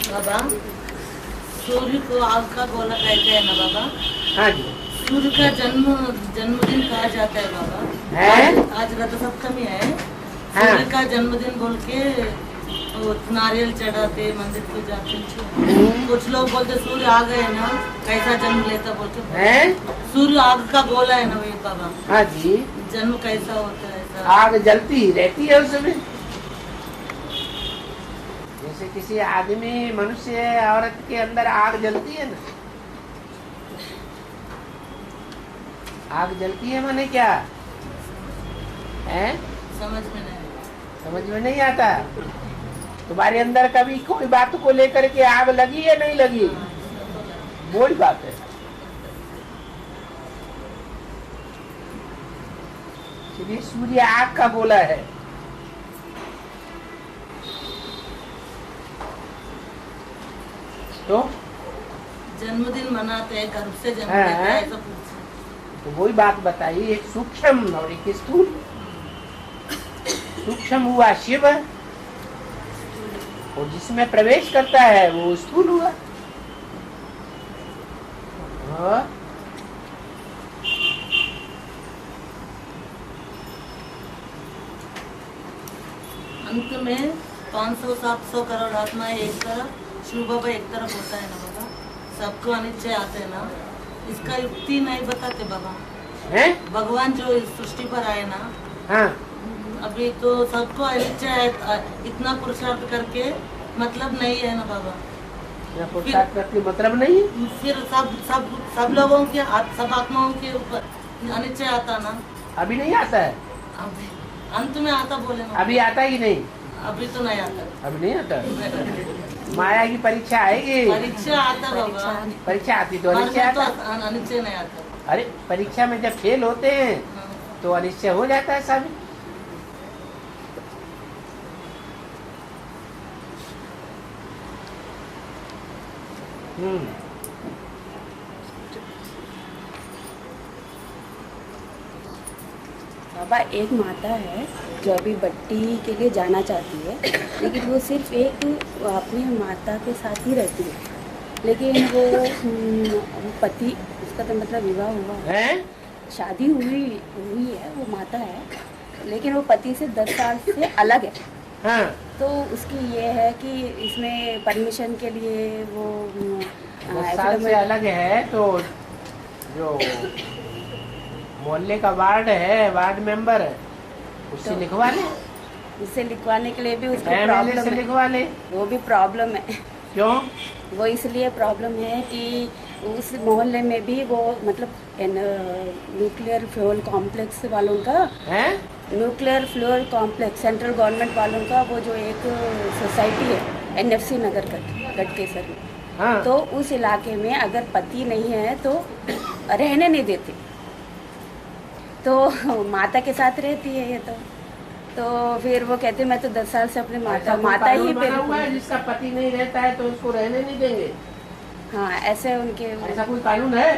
बाबा, सूर्य को आग का गोला कहते हैं ना बाबा। हाँ जी। सूर्य का जन्मदिन कहा जाता है बाबा। है? आज रथ सप्तमी है। हाँ। सूर्य का जन्मदिन बोल के वो नारियल चढ़ाते, मंदिर को जाते हैं। कुछ लोग बोलते सूर्य आ गए ना, कैसा जन्म लेता बोलते हैं? सूर्य आग का गोला है ना वही बाबा। हाँ जी। जन्म कैसा होता है ऐसा। आग जलती ही रहती है उसमें। जैसे किसी आदमी, मनुष्य, औरत के अंदर आग जलती है ना। आग जलती है माने क्या है? समझ में नहीं आता। तुम्हारे अंदर कभी कोई बात को लेकर के आग लगी या नहीं लगी? वही बात है। इसलिए सूर्य आग का गोला है। तो जन्मदिन मनाते हैं, गर्भ से जन्म लेता है ऐसा पूछते। तो वही बात बताई, एक सूक्ष्म और एक स्थूल। सूक्ष्म हुआ शिव और जिसमें प्रवेश करता है वो स्थूल हुआ। अंत में 500-700 करोड़ आत्माएं एक तरफ, शिव बाबा एक तरफ होता है ना बाबा। सबको अनिश्चय आते हैं ना, इसका युक्ति नहीं बताते बाबा है? भगवान जो इस सृष्टि पर आए ना। हाँ। अभी तो सबको अनिश्चय है, इतना पुरुषार्थ करके मतलब नहीं है ना बाबा। पुरुषार्थ करके मतलब नहीं, फिर सब लोगों के, सब आत्माओं के ऊपर अनिश्चय आता ना। अभी नहीं आता है। अभी अंत में आता बोले ना। अभी आता ही नहीं। अभी तो नहीं आता। अभी नहीं आता। माया की परीक्षा आएगी। परीक्षा आता बाबा। परीक्षा आती तो अनिश्चय आता। अनिश्चय नहीं आता। अरे परीक्षा में जब फेल होते हैं तो अनिश्चय हो जाता है साबित। बाबा, एक माता है जो अभी बट्टी के लिए जाना चाहती है, लेकिन वो सिर्फ एक अपनी माता के साथ ही रहती है। लेकिन वो पति, उसका तो मतलब विवाह हुआ है, शादी हुई है, वो माता है, लेकिन वो पति से 10 साल से अलग है। हाँ। तो उसकी ये है कि इसमें परमिशन के लिए वो 10 साल से अलग है तो जो मोहल्ले का वार्ड है, वार्ड मेंबर है, उससे तो लिखवा ले। उससे लिखवाने के लिए भी उसको प्रॉब्लम से लिखवा ले। वो भी प्रॉब्लम है। क्यों? वो इसलिए प्रॉब्लम है कि उस मोहल्ले में भी वो मतलब न्यूक्लियर फ्यूल कॉम्प्लेक्स वालों का है, nuclear fuel complex central government वालों का वो जो एक सोसाइटी है NFC नगर गटकेसर में। हाँ। तो उस इलाके में अगर पति नहीं है तो रहने नहीं देते, तो माता के साथ रहती है ये। तो फिर वो कहते मैं तो 10 साल से अपने माता ही पे हुआ है, जिसका पति नहीं रहता है तो उसको रहने नहीं देंगे। हाँ, ऐसे उनके। ऐसा कोई कानून है?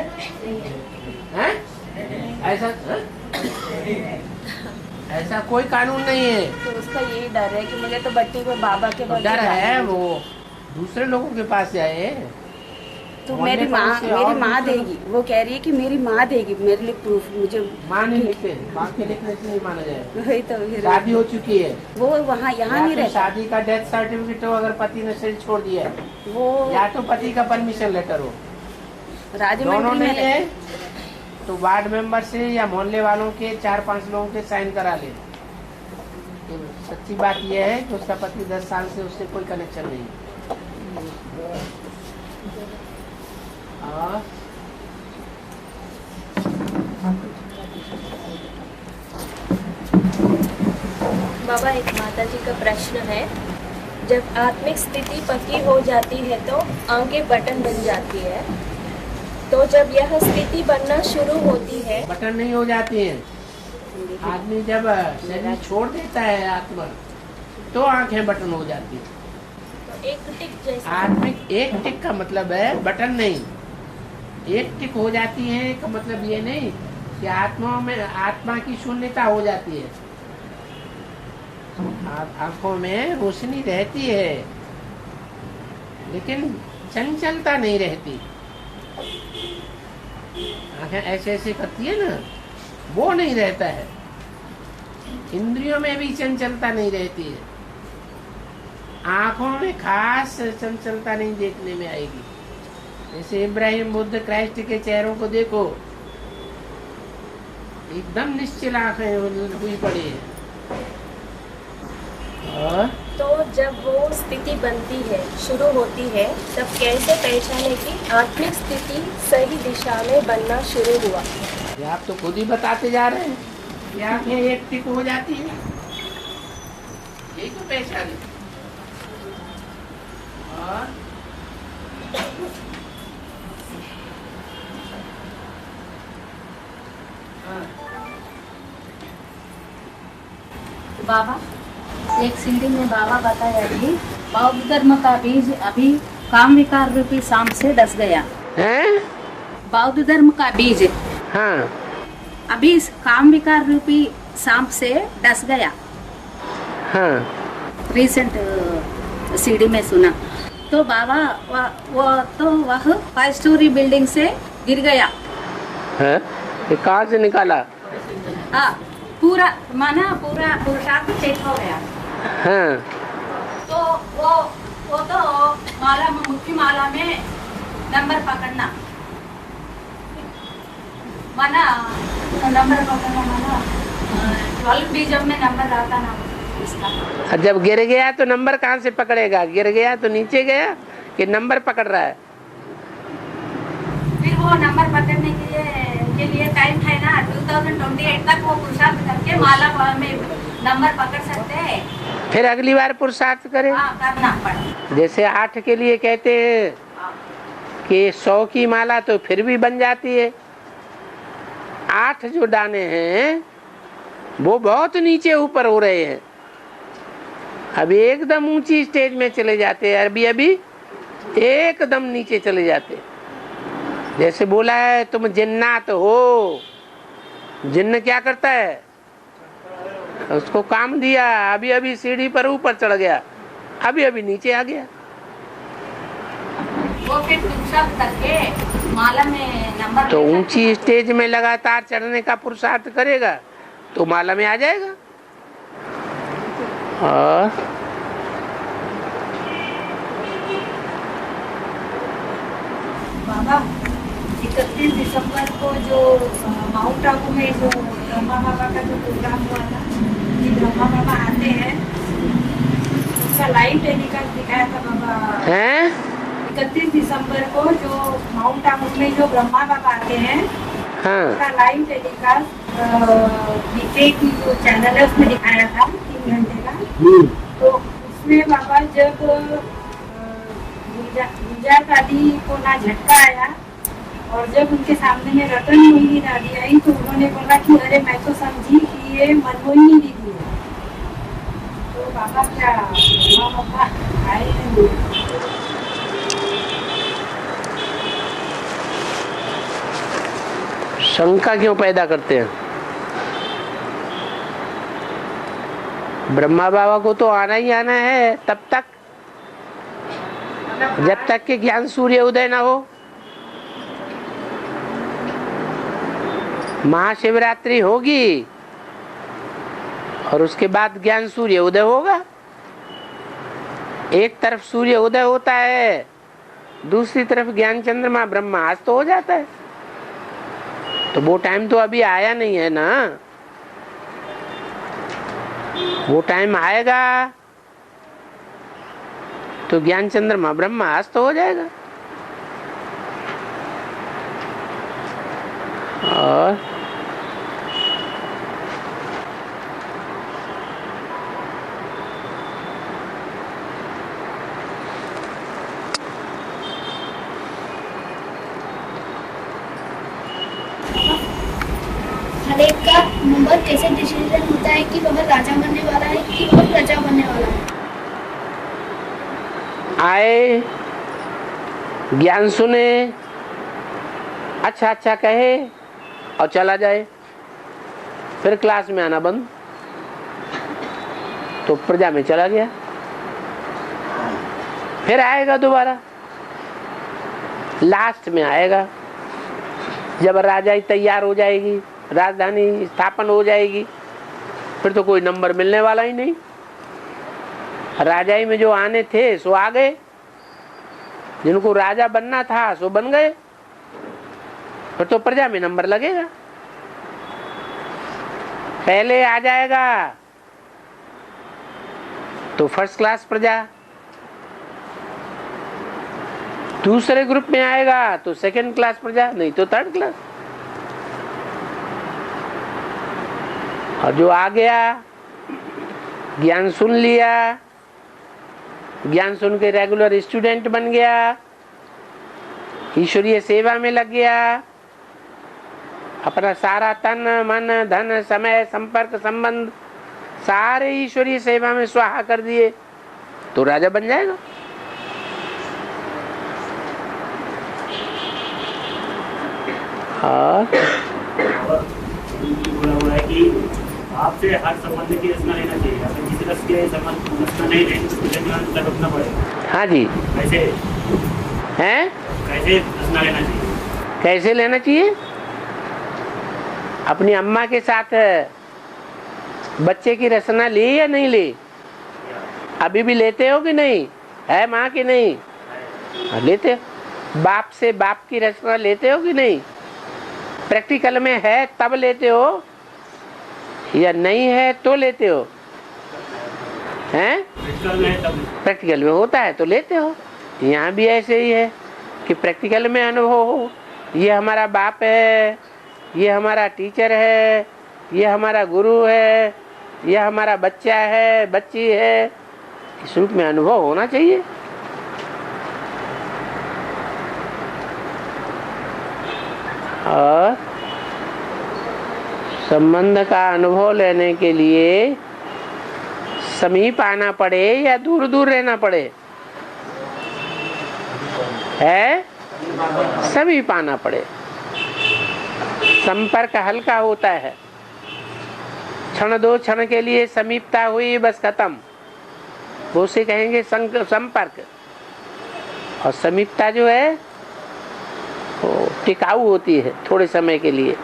हैं? ऐसा कोई कानून नहीं है। तो उसका यही डर है कि मुझे तो बट्टी को बाबा के डर है, वो दूसरे लोगों के पास जाए तो मेरी माँ देगी। वो कह रही है कि मेरी माँ देगी मेरे लिए प्रूफ। मुझे माँ नहीं लिखते, माँ के लिखने से नहीं माना जाएगा। वही तो, शादी हो चुकी है, वो वहाँ यहाँ नहीं रहता। शादी का डेथ सर्टिफिकेट हो, अगर पति ने शरीर छोड़ दिया वो, या तो पति का परमिशन लेटर हो, दोनों नहीं है तो वार्ड मेंबर से या मोहल्ले वालों के 4-5 लोगों के साइन करा ले। तो सच्ची बात यह है कि उसका पति 10 साल से उससे कोई कनेक्शन नहीं। बाबा, एक माता जी का प्रश्न है। जब आत्मिक स्थिति पक्की हो जाती है तो आंखें बटन बन जाती है, तो जब यह स्थिति बनना शुरू होती है। बटन नहीं हो जाती है। आदमी जब शरीर छोड़ देता है आत्मा तो आंखें बटन हो जाती है। तो एक टिक जैसा। आत्मिक एक टिक का मतलब है बटन नहीं। एक टिक हो जाती है का मतलब ये नहीं कि आत्मा की शून्यता हो जाती है। आंखों में रोशनी रहती है, लेकिन चंचलता नहीं रहती। आंखें ऐसे ऐसे करती है ना, वो नहीं रहता है। इंद्रियों में भी चंचलता नहीं रहती है, आंखों में खास चंचलता नहीं देखने में आएगी। जैसे इब्राहिम, बुद्ध, क्राइस्ट के चेहरों को देखो, एकदम निश्चल आंखें हुई पड़ी है। और तो जब वो स्थिति बनती है, शुरू होती है, तब कैसे पहचाने कि आत्मिक स्थिति सही दिशा में बनना शुरू हुआ? ये आप तो खुद ही बताते जा रहे हैं कि आंखें एक टिक हो जाती है, यही तो पहचान है। और बाबा, एक सीढ़ी में बाबा बताया कि बौद्ध धर्म का बीज अभी काम विकार रूपी सांप से डस गया हैं? बौद्ध धर्म का बीज हाँ अभी काम विकार रूपी सांप से डस गया। हाँ रिसेंट सीढ़ी में सुना तो बाबा वह 5 स्टोरी बिल्डिंग से गिर गया। है? ये कहाँ से निकाला? पूरा पुरुषार्थ चेक हो गया। हाँ तो वो तो माला मुट्ठी माला में नंबर पकड़ना माना, नंबर पकड़ना माना 12 बीजम में नंबर आता ना इसका। जब गिर गया तो नंबर कहाँ से पकड़ेगा? गिर गया तो नीचे गया कि नंबर पकड़ रहा है? फिर वो नंबर पकड़ने के लिए टाइम है ना, 2028 तक वो पुरुषार्थ करके माला में नंबर पकड़ सकते हैं। फिर अगली बार पुरुषार्थ करे। करना पड़ा। जैसे 8 के लिए कहते हैं कि 100 की माला तो फिर भी बन जाती है। 8 जो दाने हैं वो बहुत नीचे ऊपर हो रहे हैं, अभी एकदम ऊंची स्टेज में चले जाते हैं, अभी एकदम नीचे चले जाते हैं। जैसे बोला है तुम जिन्नात हो, जिन्न क्या करता है? उसको काम दिया, अभी सीढ़ी पर ऊपर चढ़ गया, अभी नीचे आ गया। वो फिर पुरुषार्थ करके माला में नंबर तो ऊंची स्टेज में लगातार चढ़ने का पुरुषार्थ करेगा तो माला में आ जाएगा। और बाबा 31 दिसंबर को जो माउंट आबू में जो ब्रह्मा बाबा का जो प्रोग्राम हुआ था, कि ब्रह्मा बाबा आते हैं, उसका लाइव टेलीकास्ट दिखाया था बाबा हैं? 31 दिसंबर को जो माउंट आबू में जो ब्रह्मा बाबा आते हैं, हाँ उसका लाइव टेलीकास्ट बीके की जो चैनल है उसमें दिखाया था 3 घंटे का। तो उसमें बाबा जब गुलजार दादी को ना झटका आया और जब उनके सामने में रतन मोहिनी दादी आई तो उन्होंने बोला कि अरे मैं तो समझी कि ये मनमोहिनी दीदी है। तो बाबा क्या बाबा आए शंका क्यों पैदा करते हैं? ब्रह्मा बाबा को तो आना ही आना है तब तक, जब तक कि ज्ञान सूर्य उदय ना हो। महाशिवरात्रि होगी और उसके बाद ज्ञान सूर्य उदय होगा। एक तरफ सूर्य उदय होता है, दूसरी तरफ ज्ञान चंद्रमा ब्रह्मास्त हो जाता है। तो वो टाइम तो अभी आया नहीं है ना, वो टाइम आएगा तो ज्ञान चंद्रमा ब्रह्मास्त हो जाएगा। और हर एक का नंबर कैसे डिसीजन होता है कि वह राजा बनने वाला है कि वह प्रजा बनने वाला है? आए, ज्ञान सुने, अच्छा अच्छा कहे और चला जाए, फिर क्लास में आना बंद, तो प्रजा में चला गया। फिर आएगा दोबारा, लास्ट में आएगा जब राजाई तैयार हो जाएगी, राजधानी स्थापन हो जाएगी, फिर तो कोई नंबर मिलने वाला ही नहीं। राजाई में जो आने थे सो आ गए, जिनको राजा बनना था सो बन गए, फिर तो प्रजा में नंबर लगेगा। पहले आ जाएगा तो फर्स्ट क्लास प्रजा, दूसरे ग्रुप में आएगा तो सेकंड क्लास प्रजा, नहीं तो थर्ड क्लास। और जो आ गया, ज्ञान सुन लिया, ज्ञान सुन के रेगुलर स्टूडेंट बन गया, ईश्वरीय सेवा में लग गया, अपना सारा तन मन धन समय संपर्क संबंध सारे ईश्वरीय सेवा में स्वाहा कर दिए, तो राजा बन जाएगा। और बोला हुआ है कि आपसे हर संबंध की रचना लेना चाहिए, अगर किसी रस के संबंध रचना नहीं लेंगे तो कुछ रखना पड़ेगा। हाँ जी, कैसे हैं? कैसे रचना लेना चाहिए? कैसे लेना चाहिए? अपनी अम्मा के साथ बच्चे की रचना ली या नहीं ली? अभी भी लेते हो कि नहीं? है माँ की नहीं? लेते हो। बाप से बाप की रचना लेते हो कि नहीं? प्रैक्टिकल में है तब लेते हो या नहीं है तो लेते हो? हैं? प्रैक्टिकल में होता है तो लेते हो। यहाँ भी ऐसे ही है कि प्रैक्टिकल में अनुभव हो, ये हमारा बाप है, ये हमारा टीचर है, ये हमारा गुरु है, ये हमारा बच्चा है, बच्ची है, इस रूप में अनुभव होना चाहिए। और संबंध का अनुभव लेने के लिए समीप आना पड़े या दूर दूर रहना पड़े? है समीप आना पड़े। संपर्क हल्का होता है, क्षण दो क्षण के लिए समीपता हुई बस खत्म, वो उसे कहेंगे संपर्क। और समीपता जो है वो टिकाऊ होती है, थोड़े समय के लिए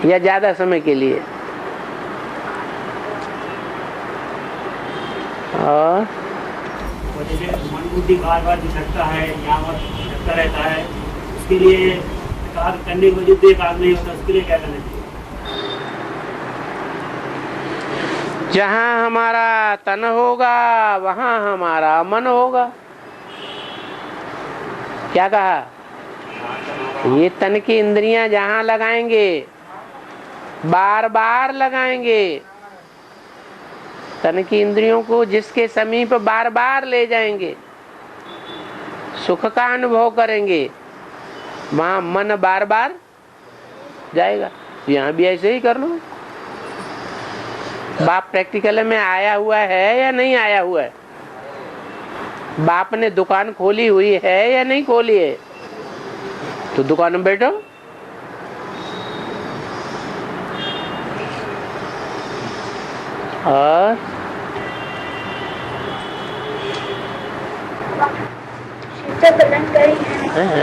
या ज्यादा समय के लिए। और जैसे मन बुद्धि बार बार झटकता है, यहाँ पर झटकता रहता है, उसके लिए कार्य करने के वजह से कार्य नहीं होता, उसके लिए क्या करना चाहिए? जहाँ हमारा तन होगा वहाँ हमारा मन होगा। क्या कहा? ये तन की इंद्रियां जहाँ लगाएंगे, बार बार लगाएंगे, तन की इंद्रियों को जिसके समीप बार बार ले जाएंगे, सुख का अनुभव करेंगे, वहाँ मन बार बार जाएगा। यहाँ भी ऐसे ही कर लो। बाप प्रैक्टिकल में आया हुआ है या नहीं आया हुआ है? बाप ने दुकान खोली हुई है या नहीं खोली है? तो दुकान में बैठो। और शिव तो कल्याणकारी है ना? हाँ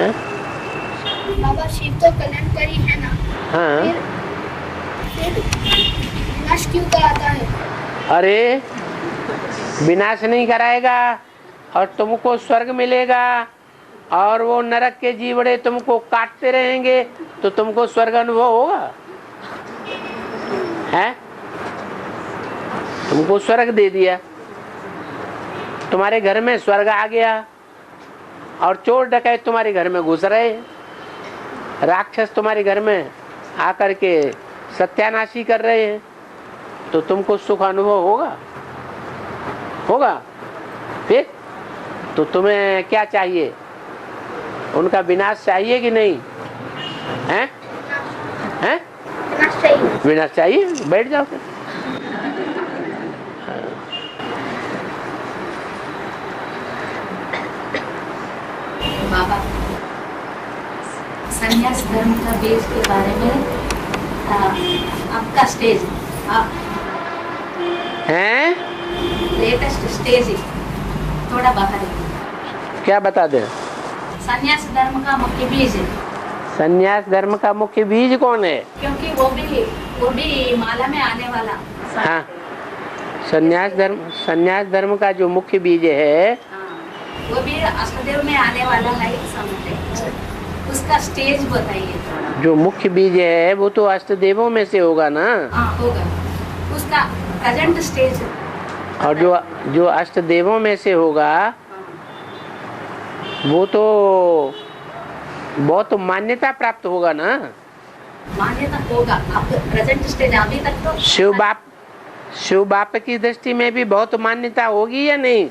बाबा शिव तो कल्याणकारी है ना? हाँ। फिर विनाश क्यों कराता है? अरे विनाश नहीं कराएगा और तुमको स्वर्ग मिलेगा, और वो नरक के जीवड़े तुमको काटते रहेंगे तो तुमको स्वर्ग अनुभव होगा? है? तुमको स्वर्ग दे दिया, तुम्हारे घर में स्वर्ग आ गया, और चोर डकैत तुम्हारे घर में घुस रहे, राक्षस तुम्हारे घर में आकर के सत्यानाशी कर रहे हैं, तो तुमको सुख अनुभव होगा? होगा? फिर तो तुम्हें क्या चाहिए? उनका विनाश चाहिए कि नहीं? हैं? हैं? विनाश चाहिए। विनाश चाहिए, बैठ जाओ फिर। बाबा संन्यास धर्म का बेस के बारे में आपका स्टेज, आप हैं? लेटेस्ट स्टेज थोड़ा बाहर है। क्या बता दे? संन्यास धर्म का मुख्य बीज है। संन्यास धर्म का मुख्य बीज कौन है? क्योंकि वो भी माला में आने वाला। हाँ, संन्यास धर्म का जो मुख्य बीज है, वो भी अष्टदेव में आने वाला है समझते। उसका स्टेज बताइए। जो मुख्य बीज है वो तो अष्टदेवों में से होगा ना। हाँ होगा, उसका प्रेजेंट स्टेज। और जो अष्टदेवों में से होगा वो तो बहुत मान्यता प्राप्त होगा ना। मान्यता होगा, अब प्रेजेंट स्टेज अभी तक तो शिव बाप की दृष्टि में भी बहुत मान्यता होगी या नहीं?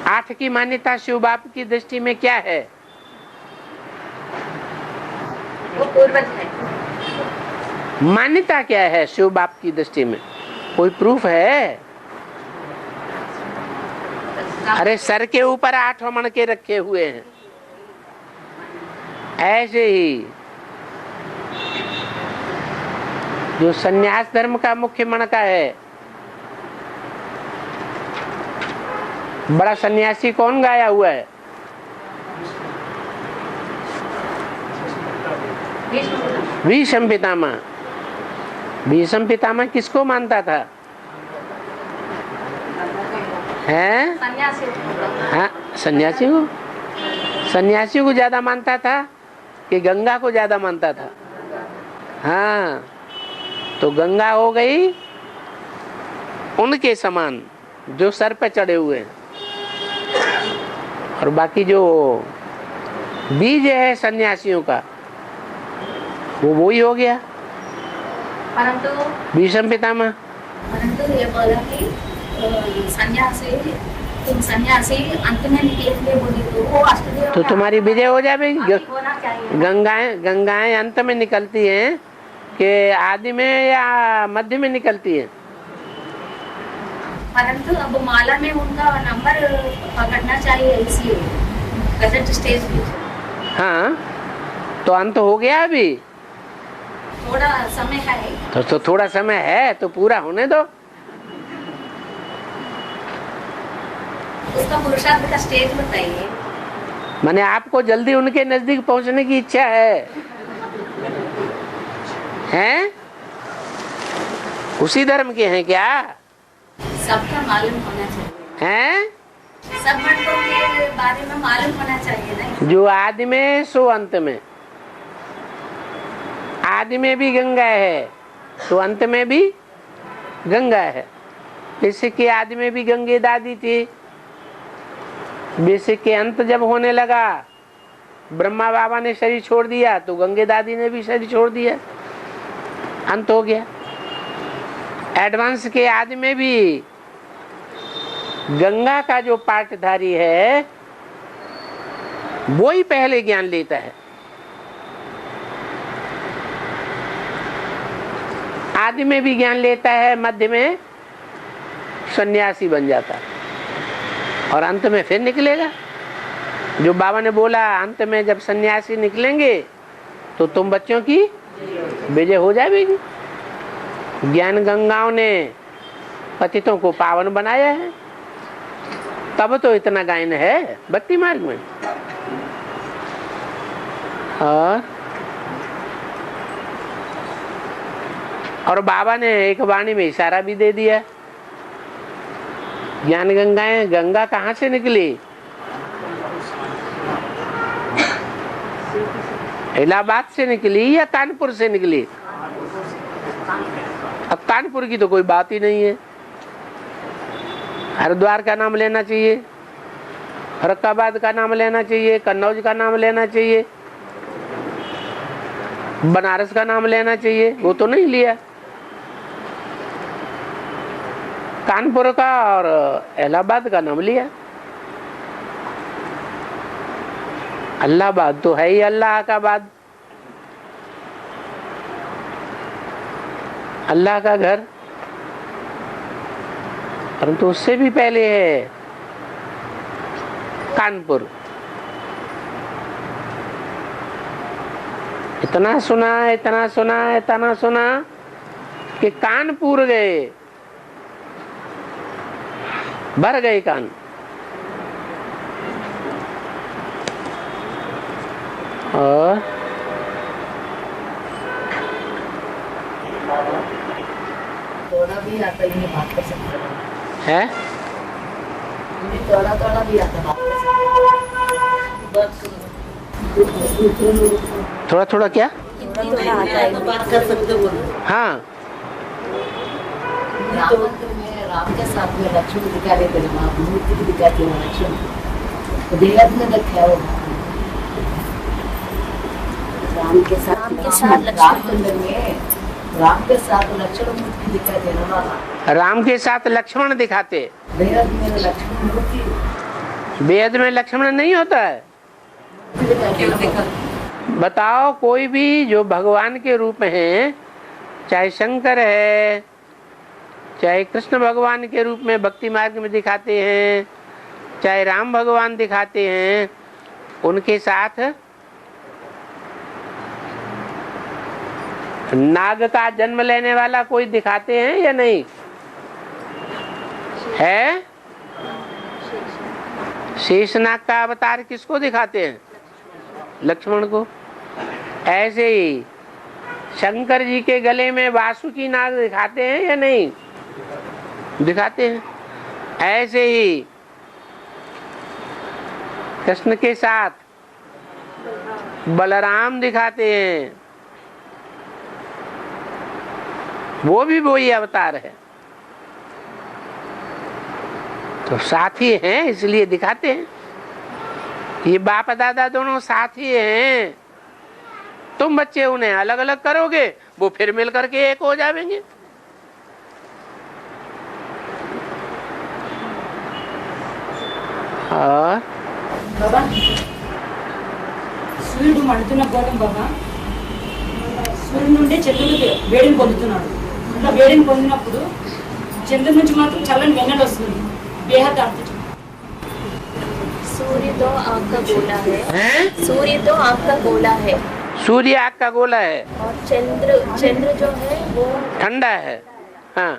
8 की मान्यता शिव बाप की दृष्टि में क्या है? वो पूर्वज है। मान्यता क्या है शिव बाप की दृष्टि में? कोई प्रूफ है? अरे सर के ऊपर 8 मणके रखे हुए हैं। ऐसे ही जो संन्यास धर्म का मुख्य मणका है, बड़ा सन्यासी कौन गाया हुआ है? भीष्म पितामह। भीष्म पितामह किसको मानता था? हैं? हाँ, सन्यासी को ज्यादा मानता था कि गंगा को ज्यादा मानता था? हाँ, तो गंगा हो गई उनके समान जो सर पे चढ़े हुए हैं, और बाकी जो बीज है सन्यासियों का वो वही हो गया परंतु भीष्म पितामह। परंतु ये बोला कि तुम सन्यासी अंत में निकलेंगे बोली तो वो अष्टदेव तो तुम्हारी विजय हो जाएगी। होना चाहिए। गंगाएं अंत में निकलती हैं कि आदि में या मध्य में निकलती हैं? परंतु अब माला में उनका नंबर पकड़ना चाहिए, इसलिए प्रेजेंट स्टेज भी। हाँ, तो अंत हो गया अभी। थोड़ा समय है तो थोड़ा समय है तो पूरा होने दो। उसका पुरुषार्थ का स्टेज बताइए। माने आपको जल्दी उनके नजदीक पहुंचने की इच्छा है? हैं? उसी धर्म के हैं क्या? सबका मालूम होना चाहिए। हैं? सब मंडलों के बारे में मालूम होना चाहिए ना। जो आदि में सो अंत में। आदि में भी गंगा है तो अंत में भी गंगा है। जैसे कि आदि में भी गंगे दादी थी, जैसे कि अंत जब होने लगा ब्रह्मा बाबा ने शरीर छोड़ दिया तो गंगे दादी ने भी शरीर छोड़ दिया, अंत हो गया। एडवांस के आदि में भी गंगा का जो पाठधारी है वो ही पहले ज्ञान लेता है। आदि में भी ज्ञान लेता है, मध्य में सन्यासी बन जाता है और अंत में फिर निकलेगा। जो बाबा ने बोला अंत में जब सन्यासी निकलेंगे तो तुम बच्चों की विजय हो जाएगी। ज्ञान गंगाओं ने पतितों को पावन बनाया है, तब तो इतना गायन है भक्ति मार्ग में। और बाबा ने एक वाणी में इशारा भी दे दिया। ज्ञान गंगाएं, गंगा कहाँ से निकली? इलाहाबाद से निकली या कानपुर से निकली? अब कानपुर की तो कोई बात ही नहीं है। हरिद्वार का नाम लेना चाहिए, फरुखाबाद का नाम लेना चाहिए, कन्नौज का नाम लेना चाहिए, बनारस का नाम लेना चाहिए, वो तो नहीं लिया। कानपुर का और इलाहाबाद का नाम लिया। अल्लाहबाद तो है ही अल्लाह का बाद, अल्लाह का घर, परंतु उससे भी पहले है कानपुर। इतना सुना, इतना सुना, इतना सुना कि कानपुर गए, भर गए कान। और थोड़ा भी आता है, बात कर सकते है हैं। थोड़ा थोड़ा भी आता बात कर सकते थोड़ा थोड़ा क्या? हिंदी आता है तो बात कर सकते बोलो। हाँ में राम के साथ में लक्ष्मण दिखा लेते हैं, आप मूर्ति भी दिखाते हैं लक्ष्मण तो देहात में रखा हो राम के साथ रामचंद्र में राम के साथ लक्ष्मण मूर्ति दिखाते हैं। राम के साथ लक्ष्मण दिखाते। बेहद में लक्ष्मण मूर्ति वेद में लक्ष्मण नहीं होता है। बताओ कोई भी जो भगवान के रूप में है, चाहे शंकर है, चाहे कृष्ण भगवान के रूप में भक्ति मार्ग में दिखाते हैं, चाहे राम भगवान दिखाते हैं, उनके साथ नाग का जन्म लेने वाला कोई दिखाते हैं या नहीं है? शेषनाग का अवतार किसको दिखाते हैं? लक्ष्मण को। ऐसे ही शंकर जी के गले में वासुकी नाग दिखाते हैं या नहीं दिखाते हैं? ऐसे ही कृष्ण के साथ बलराम दिखाते हैं, वो भी वही अवतार है। तो साथी हैं इसलिए दिखाते हैं। ये बाप दादा दोनों साथी हैं। तुम बच्चे उन्हें अलग अलग करोगे, वो फिर मिल करके एक हो जाएंगे। और बाबा సూర్యుడు మండుతున్న పోవడం బాబా సూర్యుడి నుండి చంద్రుడికి వేడిని పొందుతున్నాడు. అట్లా వేడిని పొందినప్పుడు చంద్రుడి నుంచి మాత్రం చల్లని వెన్నెల వస్తుంది. బేహద్ అర్థం सूर्य तो आग का गोला है। सूर्य तो आग का गोला है सूर्य आग का गोला है और चंद्र जो है वो ठंडा है। हाँ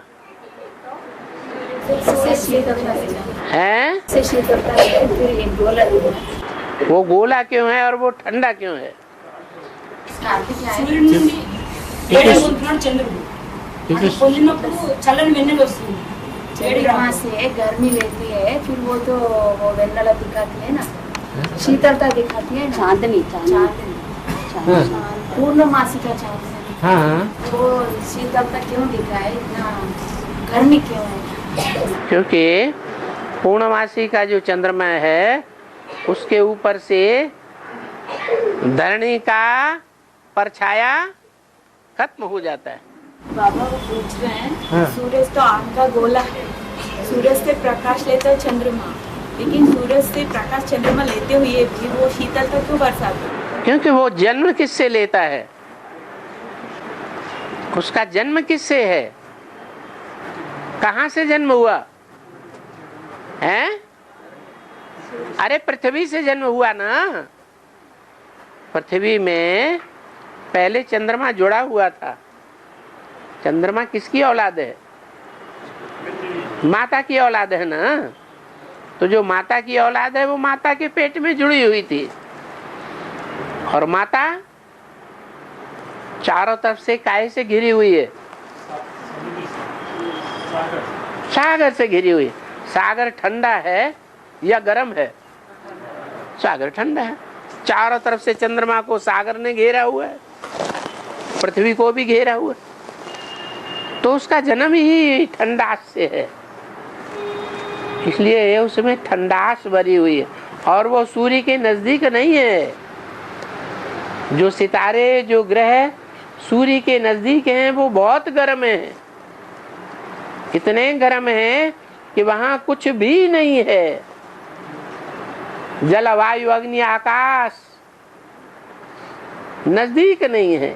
से शीतलता है। से शीतलता है। फिर ये गोला वो गोला क्यों है और वो ठंडा क्यों है? సూర్యుడి నుండి వేడిని పొందుతున్నాడు చంద్రుడు. అది పొందినప్పుడు చల్లని వెన్నెల వస్తుంది. चंद्रमा से गर्मी लेती है, फिर वो तो वो वेन्नला दिखाती है ना, शीतलता दिखाती है ना, चांदनी चांदनी पूर्णमासी का चांदनी। हाँ वो शीतलता क्यों दिखाए, इतना गर्मी क्यों है? क्योंकि पूर्णमासी का जो चंद्रमा है उसके ऊपर से धरणी का परछाया खत्म हो जाता है। बाबा वो पूछ रहे हैं सूरज तो आग का गोला है, सूरज से प्रकाश लेता है चंद्रमा, लेकिन सूरज से प्रकाश चंद्रमा लेते हुए भी वो शीतलता क्यों बरसाता है? क्योंकि वो जन्म किससे लेता है? उसका जन्म किससे है? कहाँ से जन्म हुआ है? अरे पृथ्वी से जन्म हुआ ना। पृथ्वी में पहले चंद्रमा जुड़ा हुआ था। चंद्रमा किसकी औलाद है? माता की औलाद है ना। तो जो माता की औलाद है वो माता के पेट में जुड़ी हुई थी, और माता चारों तरफ से काहे से घिरी हुई है? सागर से घिरी हुई। सागर ठंडा है या गर्म है? सागर ठंडा है। चारों तरफ से चंद्रमा को सागर ने घेरा हुआ है, पृथ्वी को भी घेरा हुआ है। तो उसका जन्म ही ठंडास से है, इसलिए उसमें ठंडास भरी हुई है। और वो सूर्य के नजदीक नहीं है। जो सितारे, जो ग्रह सूर्य के नजदीक हैं वो बहुत गर्म है। इतने गर्म है कि वहां कुछ भी नहीं है। जल, वायु, अग्नि, आकाश नजदीक नहीं है,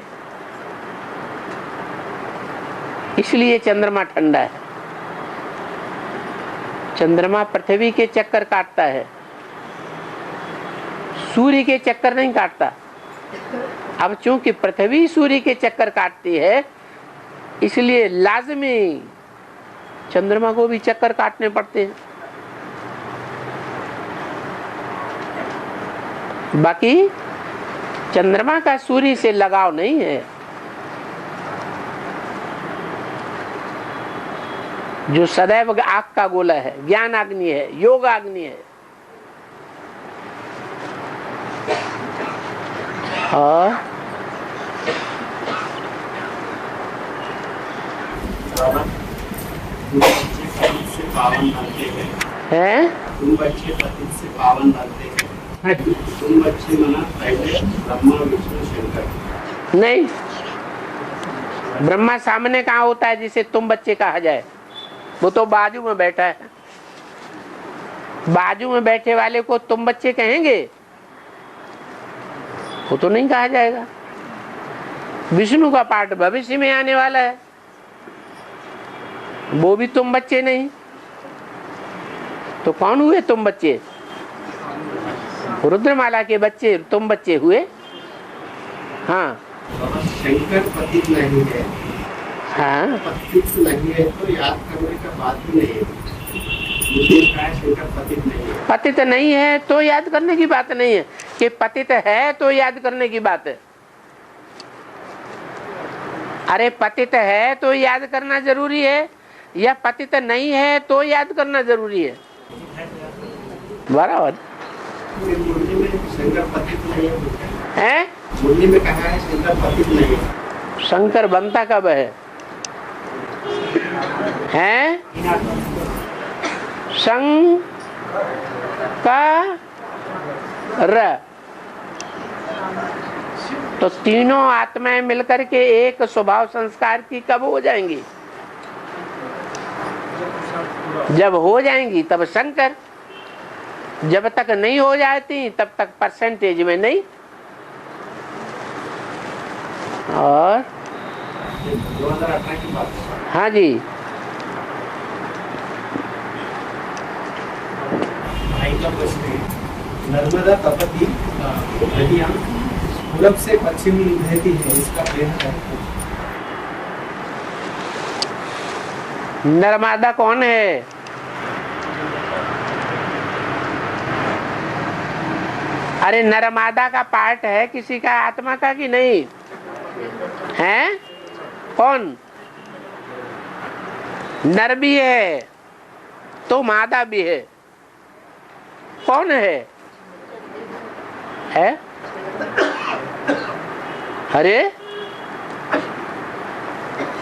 इसलिए चंद्रमा ठंडा है। चंद्रमा पृथ्वी के चक्कर काटता है, सूर्य के चक्कर नहीं काटता। अब चूंकि पृथ्वी सूर्य के चक्कर काटती है, इसलिए लाजमी चंद्रमा को भी चक्कर काटने पड़ते हैं। बाकी चंद्रमा का सूर्य से लगाव नहीं है। जो सदैव आग का गोला है, ज्ञान अग्नि है, योग अग्नि है। और पावन बनते हैं, तुम बच्चे पति से पावन बनते हैं। तुम बच्चे मना पहले ब्रह्मा विष्णु शंकर। नहीं, ब्रह्मा सामने कहाँ होता है जिसे तुम बच्चे कहा जाए? वो तो बाजू में बैठा है। बाजू में बैठे वाले को तुम बच्चे कहेंगे? वो तो नहीं कहा जाएगा। विष्णु का पाठ भविष्य में आने वाला है, वो भी तुम बच्चे नहीं। तो कौन हुए तुम बच्चे? रुद्रमाला के बच्चे तुम बच्चे हुए। हाँ, शंकर पतित नहीं है। हाँ, पतित नहीं है तो याद करने का बात ही नहीं है। मुझे कहा शंकर पतित नहीं है। पतित नहीं है तो याद करने की बात नहीं है, कि पतित है तो याद करने की बात है। अरे पतित है तो याद करना जरूरी है, या पतित नहीं है तो याद करना जरूरी है? बराबर मुरली में शंकर पतित नहीं है। मुरली में कहा है शंकर पतित नहीं है। शंकर बनता कब है? शंकर तो तीनों आत्माएं मिलकर के एक स्वभाव संस्कार की कब हो जाएंगी? जब हो जाएंगी तब शंकर, जब तक नहीं हो जाती तब तक परसेंटेज में नहीं। और 2018 की बात। हाँ जी, नर्मदा तपती नदियाँ पूरब से पश्चिम बहती है, इसका बेहद नर्मदा कौन है? अरे नर्मदा का पार्ट है किसी का आत्मा का कि नहीं है? कौन? नर भी है तो मादा भी है। कौन है?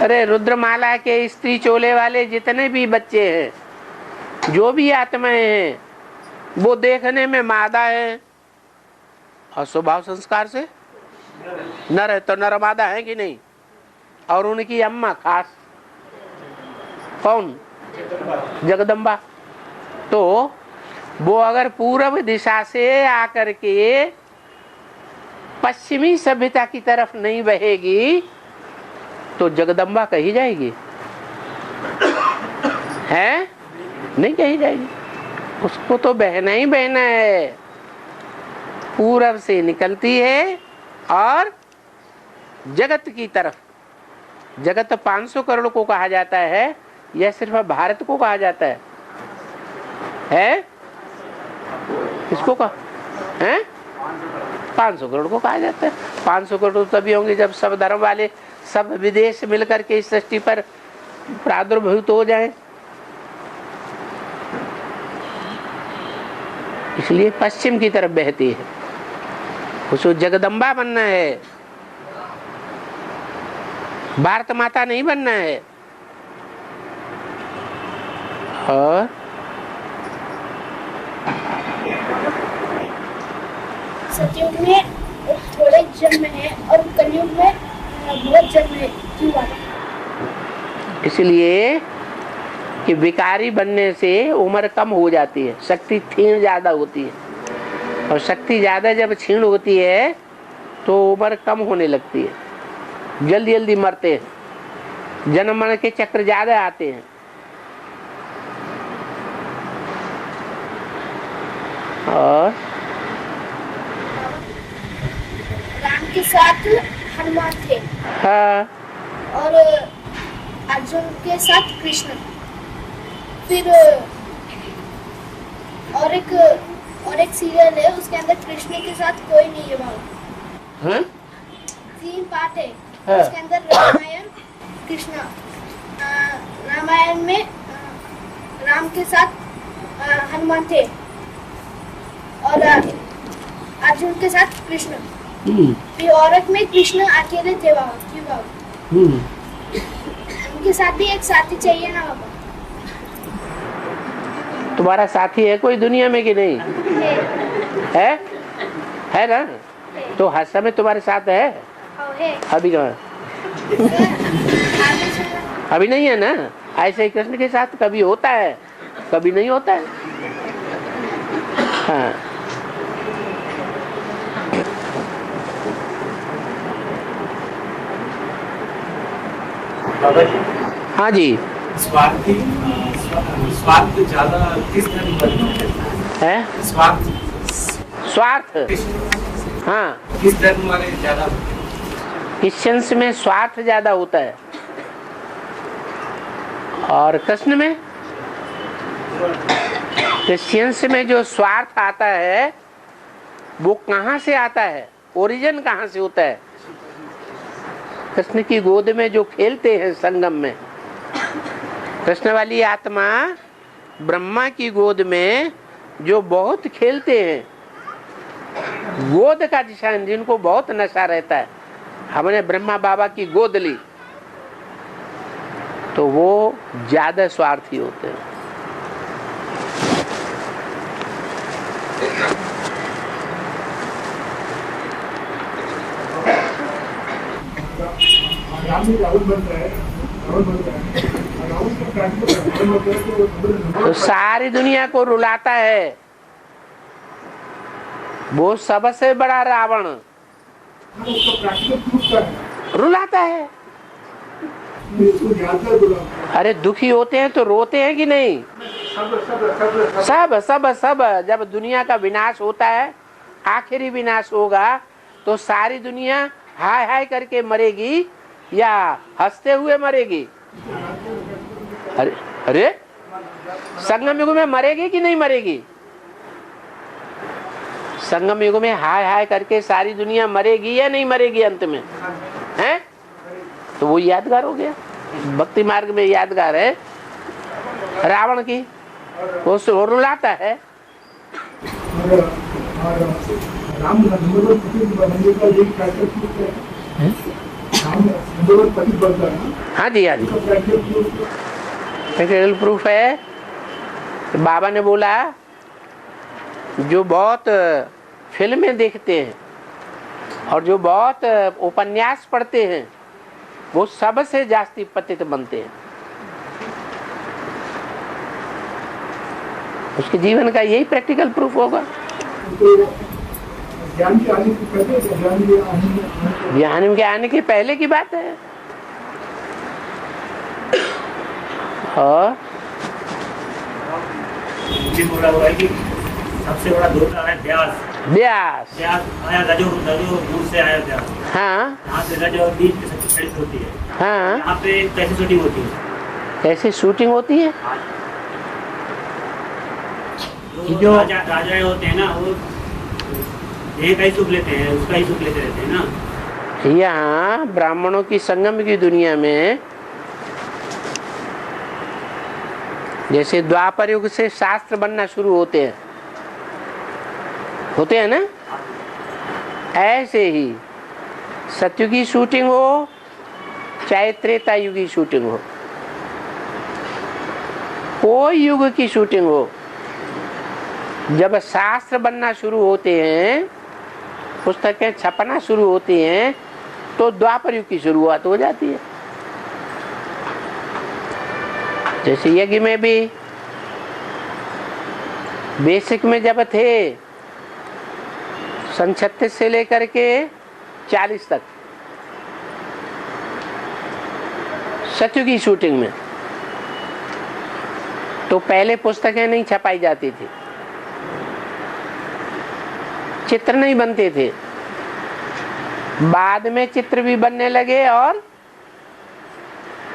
अरे रुद्रमाला के स्त्री चोले वाले जितने भी बच्चे हैं, जो भी आत्माएं हैं, वो देखने में मादा है और स्वभाव संस्कार से नर है। तो नर मादा है कि नहीं? और उनकी अम्मा खास कौन? जगदम्बा। तो वो अगर पूर्व दिशा से आकर के पश्चिमी सभ्यता की तरफ नहीं बहेगी तो जगदम्बा कही जाएगी? है? नहीं कही जाएगी। उसको तो बहना ही बहना है। पूरब से निकलती है और जगत की तरफ। जगत 500 करोड़ को कहा जाता है या सिर्फ भारत को कहा जाता है? किसको कहा है? 500 करोड़ को कहा जाता है। 500 करोड़ तभी होंगे जब सब धर्म वाले, सब विदेश मिलकर के इस सृष्टि पर प्रादुर्भूत हो जाएं। इसलिए पश्चिम की तरफ बहती है। उसको जगदम्बा बनना है, भारत माता नहीं बनना है। और सतयुग में थोड़े जन्म है और कलयुग में बहुत जन्म है, क्यों बात? इसलिए कि विकारी बनने से उम्र कम हो जाती है, शक्ति क्षीण ज्यादा होती है। और शक्ति ज्यादा जब क्षीण होती है तो उम्र कम होने लगती है, जल्दी जल्दी मरते हैं, जन्म मरण के चक्र ज्यादा आते हैं। और राम के साथ हनुमान थे। हाँ, और अर्जुन के साथ कृष्ण। फिर और एक सीरियल है, उसके अंदर कृष्ण के साथ कोई नहीं है बाबा। हाँ? 3 पार्ट है। हाँ। उसके अंदर रामायण, कृष्ण, रामायण में राम के साथ हनुमान थे और अर्जुन के साथ कृष्ण। फिर औरत में कृष्ण अकेले थे वहाँ, क्यों बाबा? उनके साथ भी एक साथी चाहिए ना बाबा? तुम्हारा साथी है कोई दुनिया में कि नहीं है ना? तो हर समय तुम्हारे साथ है? है। अभी कहाँ? अभी नहीं है ना? ऐसे ही कृष्ण के साथ कभी होता है, कभी नहीं होता है। हाँ। बाबा जी, हाँ जी। स्वार्थ ज्यादा किस धर्म पर है? स्वार्थ। हाँ, किस धर्म वाले ज्यादा? क्रिश्चियंस में स्वार्थ ज्यादा होता है और कृष्ण में, क्रिश्चियंस में जो स्वार्थ आता है वो कहाँ से आता है? ओरिजिन कहाँ से होता है? कृष्ण की गोद में जो खेलते हैं संगम में, कृष्ण वाली आत्मा ब्रह्मा की गोद में जो बहुत खेलते हैं, गोद का निशान, जिनको बहुत नशा रहता है, हमने ब्रह्मा बाबा की गोद ली, तो वो ज्यादा स्वार्थी होते हैं। तो सारी दुनिया को रुलाता है वो, सबसे बड़ा रावण रुलाता है। अरे दुखी होते हैं तो रोते हैं कि नहीं? सब सब सब जब दुनिया का विनाश होता है, आखिरी विनाश होगा, तो सारी दुनिया हाय हाय करके मरेगी या हंसते हुए मरेगी? अरे अरे संगम युग में मरेगी कि नहीं मरेगी? संगम युग में हाय हाय करके सारी दुनिया मरेगी या नहीं मरेगी अंत में? हैं? तो वो यादगार हो गया, भक्ति मार्ग में यादगार है। रावण की वो रुलाता है। हाँ जी, हाँ जी, प्रैक्टिकल प्रूफ है। बाबा ने बोला जो बहुत फिल्में देखते हैं और जो बहुत उपन्यास पढ़ते हैं वो सबसे जास्ती पतित बनते हैं। उसके जीवन का यही प्रैक्टिकल प्रूफ होगा। ज्ञान के आने के पहले की बात है। और बोला हुआ है कि सबसे बड़ा धोखा है व्यास। व्यास आया रजो दूर से आया व्यास। हाँ, यहाँ से रजो और बीज की सबसे शरीर होती है। हाँ, यहाँ पे कैसे शूटिंग होती है? कैसे शूटिंग होती है? जो राजा होते हैं ना, वो ये का ही सुख लेते हैं, उसका ही सुख लेते रहते हैं ना। यहाँ ब्राह्मणों की संगम की दुनिया में जैसे द्वापर युग से शास्त्र बनना शुरू होते हैं ना, ऐसे ही सतयुगी शूटिंग हो चाहे त्रेता युगी शूटिंग हो, कोई युग की शूटिंग हो, जब शास्त्र बनना शुरू होते हैं, पुस्तकें छपना शुरू होती हैं, तो द्वापर युग की शुरुआत हो जाती है। जैसे यज्ञ में भी बेसिक में जब थे 36 से लेकर के 40 तक सतयुगी शूटिंग में, तो पहले पुस्तकें नहीं छपाई जाती थी, चित्र नहीं बनते थे, बाद में चित्र भी बनने लगे और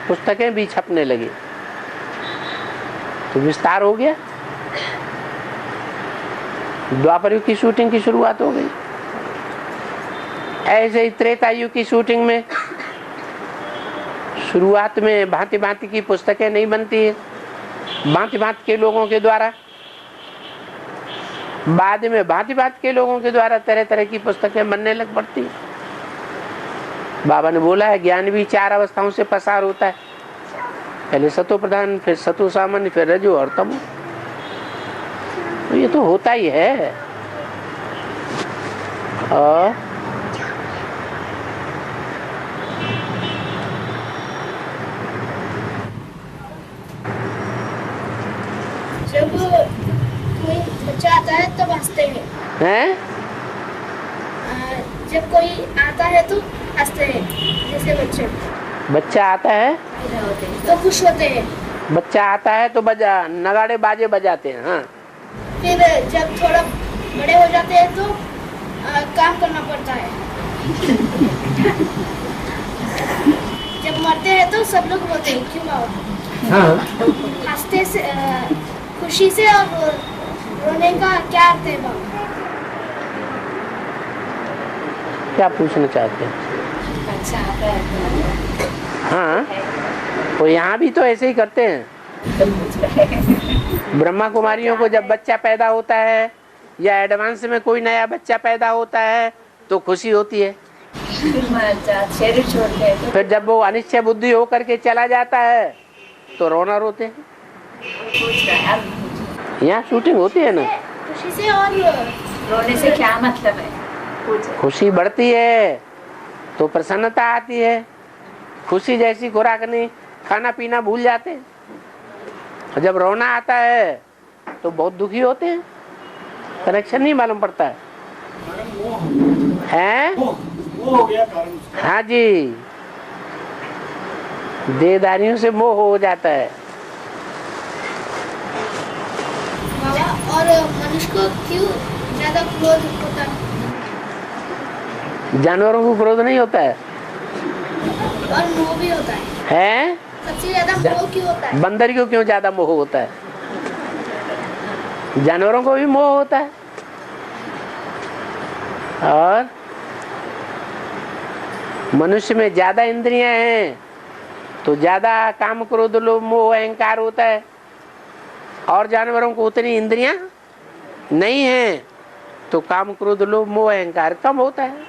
पुस्तकें भी छपने लगी, तो विस्तार हो गया, द्वापर युग की शूटिंग की शुरुआत हो गई। ऐसे ही त्रेता युग की शूटिंग में शुरुआत में भांति भांति की पुस्तकें नहीं बनती है, भांति भांति के लोगों के द्वारा। बाद में भांति भांति के लोगों के द्वारा तरह तरह की पुस्तकें बनने लग पड़ती है। बाबा ने बोला है ज्ञान भी 4 अवस्थाओं से पसार होता है, पहले सतो प्रधान, फिर सतो सामान्य, फिर रजो और तमो। तो ये तो होता ही है। और जब कोई बच्चा आता है तो हंसते हैं, जब कोई आता है तो हंसते हैं, जैसे बच्चा आता है तो खुश होते हैं, बच्चा आता है तो नगाड़े बाजे बजाते हैं। हाँ, फिर जब थोड़ा बड़े हो जाते हैं तो काम करना पड़ता है। जब मरते हैं तो सब लोग रोते हैं, क्यों बाबा? हाँ, हंसते से खुशी से और रोने का क्या अर्थ है बाबा? क्या पूछना चाहते हैं? अच्छा आता है हाँ, तो यहाँ भी तो ऐसे ही करते हैं। ब्रह्मा कुमारियों को जब बच्चा पैदा होता है या एडवांस में कोई नया बच्चा पैदा होता है तो खुशी होती है। शरीर छोड़ते हैं तो फिर जब वो अनिश्चय बुद्धि होकर के चला जाता है तो रोना रोते हैं। यहाँ शूटिंग होती है ना। खुशी से और रोने से क्या मतलब है? खुशी बढ़ती है तो प्रसन्नता आती है। खुशी जैसी खुराक नहीं, खाना पीना भूल जाते हैं। और जब रोना आता है तो बहुत दुखी होते हैं, कनेक्शन नहीं मालूम पड़ता है? वो हो गया कारण। हाँ जी, देहदारियों से मोह हो जाता है। बाबा, और मनुष्य को क्यों ज्यादा क्रोध होता है? जानवरों को क्रोध नहीं होता है, और मोह भी होता है। सबसे ज्यादा मोह क्यों होता है? बंदर को क्यों ज्यादा मोह होता है? जानवरों को भी मोह होता है। और मनुष्य में ज्यादा इंद्रियां हैं तो ज्यादा काम क्रोध लोभ मोह अहंकार होता है, और जानवरों को उतनी इंद्रियां नहीं है तो काम क्रोध लोभ मोह अहंकार कम होता है।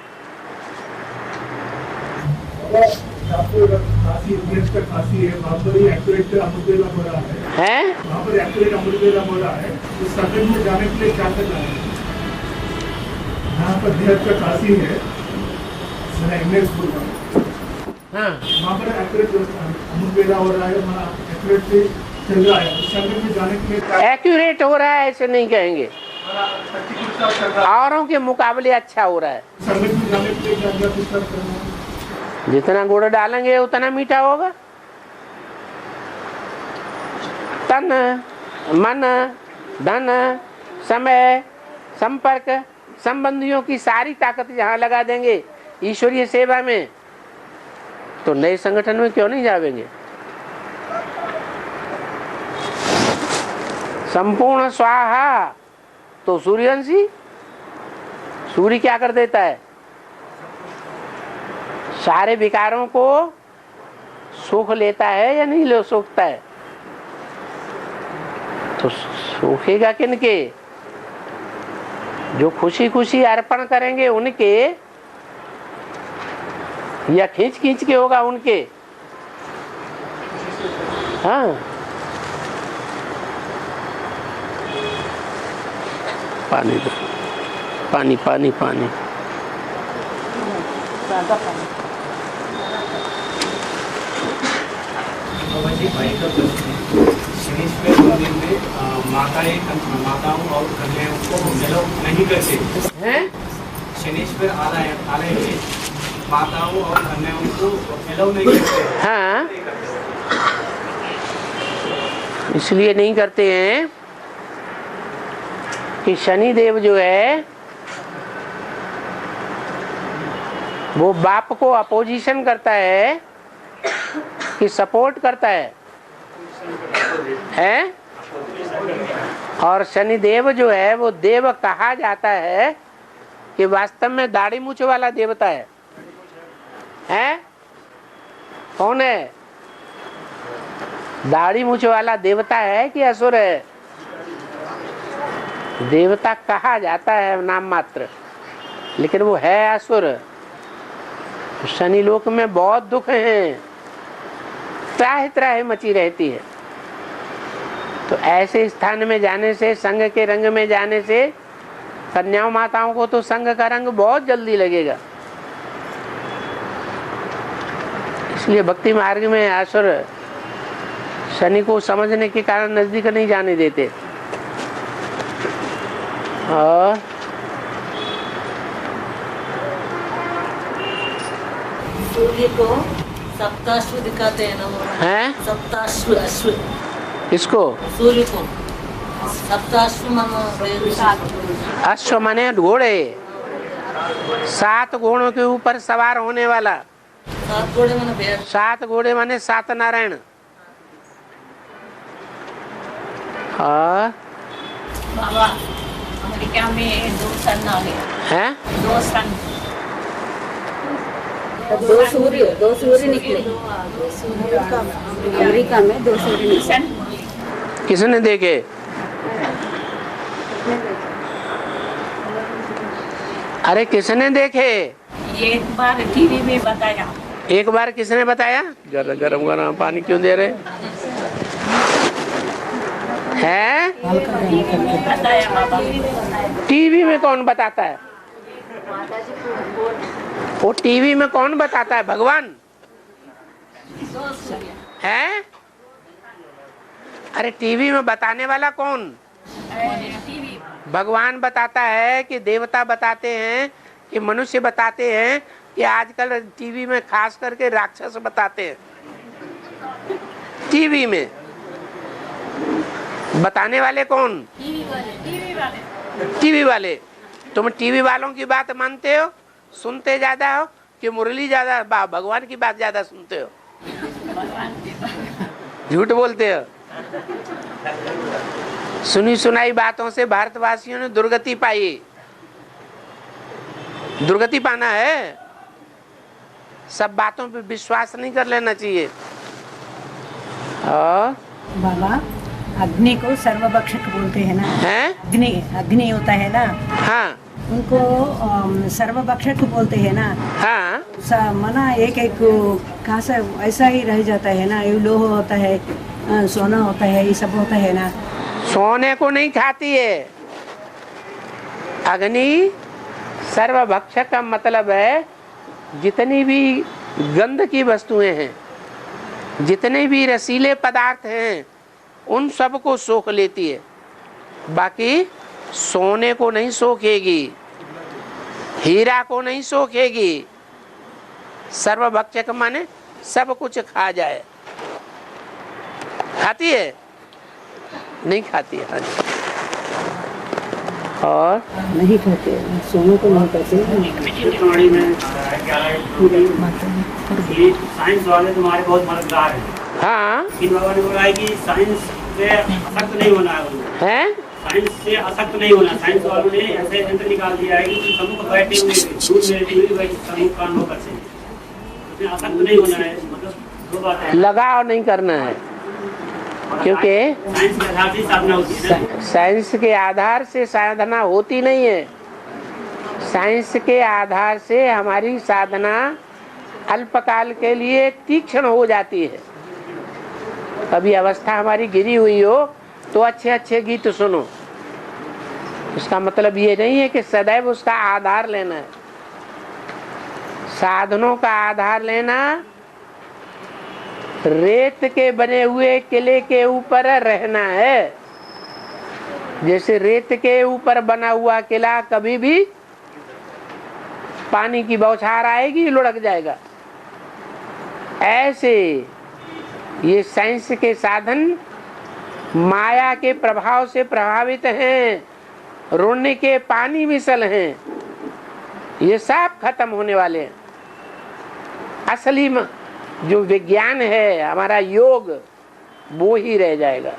खांसी है, वहाँ पर एक्यूरेट अमृतेला हो रहा है, वहाँ पर एक्यूरेट अमृतेला हो रहा है। इस सर्कल में जाने के लिए क्या करना है? यहाँ पर देह का खांसी है, वहाँ पर एक्यूरेट अमृतेला हो रहा है, वहाँ एक्यूरेट से चल रहा है। इस सर्कल में जाने के लिए एक्यूरेट हो रहा है ऐसे नहीं कहेंगे, औरों के मुकाबले अच्छा हो रहा है। सर्कल में जाने के लिए क्या क्या कुछ करना है? जितना गुड़ डालेंगे उतना मीठा होगा। तन मन धन समय संपर्क संबंधियों की सारी ताकत जहाँ लगा देंगे ईश्वरीय सेवा में तो नए संगठन में क्यों नहीं जावेंगे? संपूर्ण स्वाहा तो सूर्यवंशी, सूर्य क्या कर देता है? सारे विकारों को सुख लेता है या नहीं ले सोखता है? तो सूखेगा किनके? जो खुशी खुशी अर्पण करेंगे उनके, या खींच खींच के होगा उनके? हाँ, पानी दो, पानी पानी पानी। भाई का प्रश्न, शनीश्वर मंदिर में माताओं और कन्याओं को एलाउ नहीं करते हैं। शनीश्वर आलय में माताओं और कन्याओं को एलाउ नहीं करते। हाँ, इसलिए नहीं करते हैं कि शनिदेव जो है वो बाप को अपोजिशन करता है कि सपोर्ट करता है? और शनिदेव जो है वो देव कहा जाता है कि वास्तव में दाढ़ी मूछ वाला देवता है? हैं? कौन है? दाढ़ी मूछ वाला देवता है कि असुर है? देवता कहा जाता है नाम मात्र, लेकिन वो है असुर। शनि लोक में बहुत दुख हैं, त्राह त्राह मची रहती है। तो ऐसे स्थान में जाने से, संघ के रंग में जाने से, कन्याओं माताओं को तो संघ का रंग बहुत जल्दी लगेगा। इसलिए भक्ति मार्ग में असुर शनि को समझने के कारण नजदीक नहीं जाने देते। और सूर्य को सप्ताश्व दिखाते हैं ना वो, हैं? सप्ताश्व अश्व, इसको सूर्य को सप्ताश्व मानो अश्व माने घोड़े, 7 घोड़ों के ऊपर सवार होने वाला। 7 घोड़े माने भेड़। 7 घोड़े माने 7 नारायण। और बाबा अमेरिका में 2 सन आ गया हैं? 2 सन, 2 सूर्य निकले अमेरिका में, 2 सूर्य निकले। किसने देखे? अरे किसने देखे? ये एक बार टीवी में बताया। एक बार किसने बताया? जरा गरम गरम पानी क्यों दे रहे हैं? बताया बाबा। टीवी में कौन बताता है? वो टीवी में कौन बताता है? भगवान है? अरे टीवी में बताने वाला कौन? भगवान बताता है कि देवता बताते हैं कि मनुष्य बताते हैं कि आजकल टीवी में खास करके राक्षस बताते हैं। टीवी में बताने वाले कौन? टीवी वाले। तुम टीवी वालों की बात मानते हो, सुनते ज्यादा हो कि मुरली ज्यादा, भगवान की बात ज्यादा सुनते हो? झूठ बोलते हो। सुनी सुनाई बातों से भारतवासियों ने दुर्गति पाई। दुर्गति पाना है, सब बातों पे विश्वास नहीं कर लेना चाहिए। और बाबा अग्नि को सर्वभक्षक बोलते हैं ना? हैं? अग्नि होता है ना? हाँ। उनको सर्वभक्षक बोलते हैं ना? हाँ। मना एक कहाँ से ऐसा ही रह जाता है ना? ये लोह होता है, सोना होता है, ये सब होता है ना? सोने को नहीं खाती है अग्नि। सर्वभक्षक का मतलब है जितनी भी गंध की वस्तुएं हैं, जितने भी रसीले पदार्थ हैं, उन सब को सोख लेती है। बाकी सोने को नहीं सोखेगी, हीरा को नहीं सोखेगी। सर्वभक्षक माने सब कुछ खा जाए। खाती है? नहीं खाती है। और नहीं खाते, सोने को नहीं खाते। साइंस वाले तुम्हारे बहुत मददगार हैं। हाँ। इन बाबा ने बोला है कि साइंस से असक्त नहीं होना है। साइंस से असक्त नहीं होना। साइंस वालों ने ऐसे यंत्र निकाल दिया है कि सम्मुख बैठे हुए दूध में रहती हुई सम्मुख का अनुभव करते हैं। उसमें असक्त नहीं होना है। मतलब 2 बात है, लगाव नहीं करना है, क्योंकि साइंस के आधार से साधना होती है। साइंस के आधार से साधना होती नहीं है। साइंस के आधार से हमारी साधना अल्पकाल के लिए तीक्ष्ण हो जाती है। कभी अवस्था हमारी गिरी हुई हो तो अच्छे अच्छे गीत सुनो, उसका मतलब ये नहीं है कि सदैव उसका आधार लेना है। साधनों का आधार लेना रेत के बने हुए किले के ऊपर रहना है। जैसे रेत के ऊपर बना हुआ किला कभी भी पानी की बौछार आएगी, लुढ़क जाएगा। ऐसे ये साइंस के साधन माया के प्रभाव से प्रभावित हैं, रोने के पानी मिसल हैं, ये सब खत्म होने वाले हैं। असली जो विज्ञान है, हमारा योग, वो ही रह जाएगा।